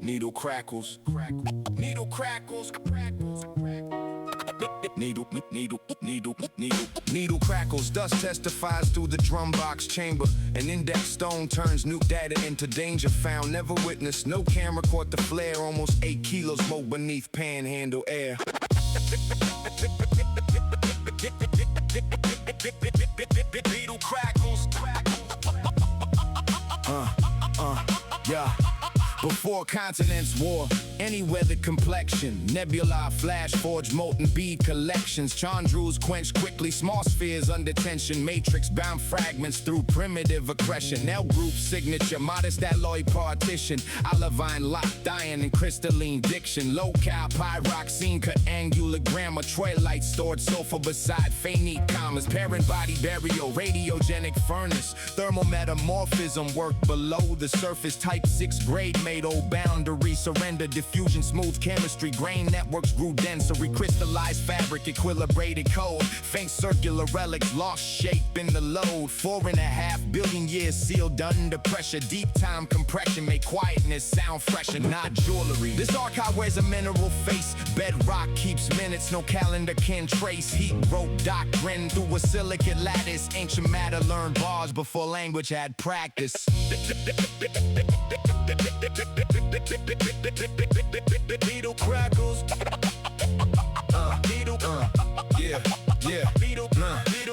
Needle crackles. Needle crackles. Needle crackles. Dust testifies through the drum box chamber. An index stone turns nuke data into danger found. Never witnessed. No camera caught the flare. Almost 8 kilos smoke beneath panhandle air. Needle crackles. Yeah. Before continents war, any weathered complexion, nebula flash forged molten bead collections, chondrules quenched quickly, small spheres under tension, matrix bound fragments through primitive accretion, L group signature, modest alloy partition, olivine locked iron and crystalline diction, low-cal pyroxene cut angular grammar, troilite stored sulfur beside finite commas, parent body burial, radiogenic furnace, thermal metamorphism work below the surface, type 6 grade made old boundary surrender, diffusion smooth chemistry, grain networks grew denser, recrystallized fabric, equilibrated code, faint circular relics lost shape in the load, 4.5 billion years sealed under pressure, deep time compression make quietness sound fresher, not jewelry. This archive wears a mineral face, bedrock keeps minutes, no calendar can trace, heat rope doctrine through a silicate lattice, ancient matter learned bars before language had practice. Needle crackles. Yeah.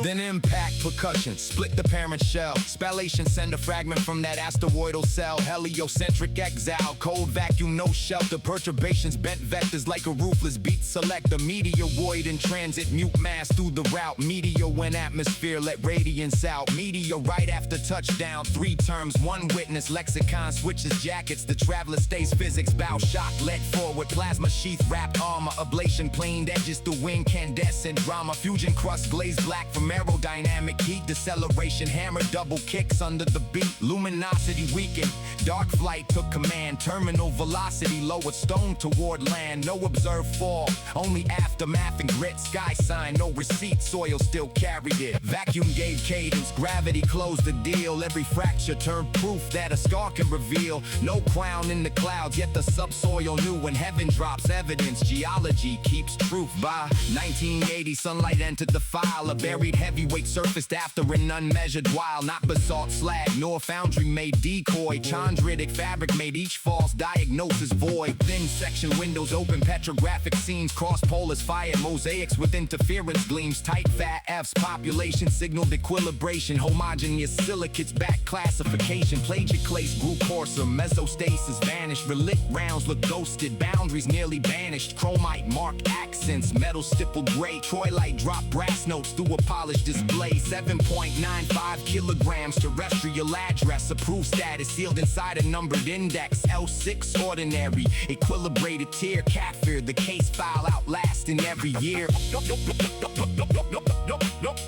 Then impact percussion, split the parent shell. Spallation send a fragment from that asteroidal cell. Heliocentric exile, cold vacuum, no shelter. Perturbations bent vectors like a ruthless beat selector. Meteoroid in transit, mute mass through the route. Meteor when atmosphere let radiance out. Meteorite after touchdown, 3 terms, 1 witness. Lexicon switches jackets, the traveler stays physics. Bow shock, let forward, plasma sheath wrapped armor. Ablation planed edges through incandescent drama. Fusion crust glazed black from aerodynamic heat, deceleration, hammer double kicks under the beat, luminosity weakened, dark flight took command, terminal velocity lowered, stone toward land, no observed fall, only aftermath and grit, sky sign, no receipt, soil still carried it, vacuum gave cadence, gravity closed the deal, every fracture turned proof that a scar can reveal, no crown in the clouds, yet the subsoil knew when heaven drops evidence, geology keeps truth by 1980, sunlight entered the file, a buried heavyweight surfaced after an unmeasured while, not basalt slag nor foundry made decoy, chondritic fabric made each false diagnosis void, thin section windows open, petrographic scenes, cross polars fired, mosaics with interference gleams, tight fat F's, population signaled equilibration, homogeneous silicates back classification, plagioclase grew coarser, mesostasis vanished, relic rounds look ghosted, boundaries nearly banished, chromite mark accents, metal stippled gray, troilite drop brass notes through a polished display, 7.95 kilograms, terrestrial address, approved status, sealed inside a numbered index, L6 ordinary, equilibrated tier, Kaffir, the case file outlasting every year.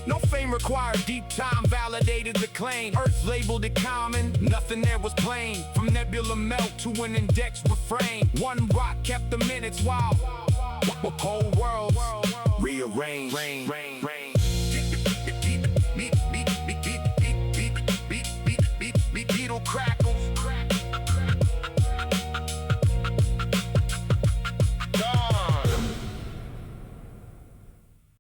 No fame required, deep time validated the claim, Earth labeled it common, nothing there was plain, from nebula melt to an index refrain, one rock kept the minutes while whole world rearranged.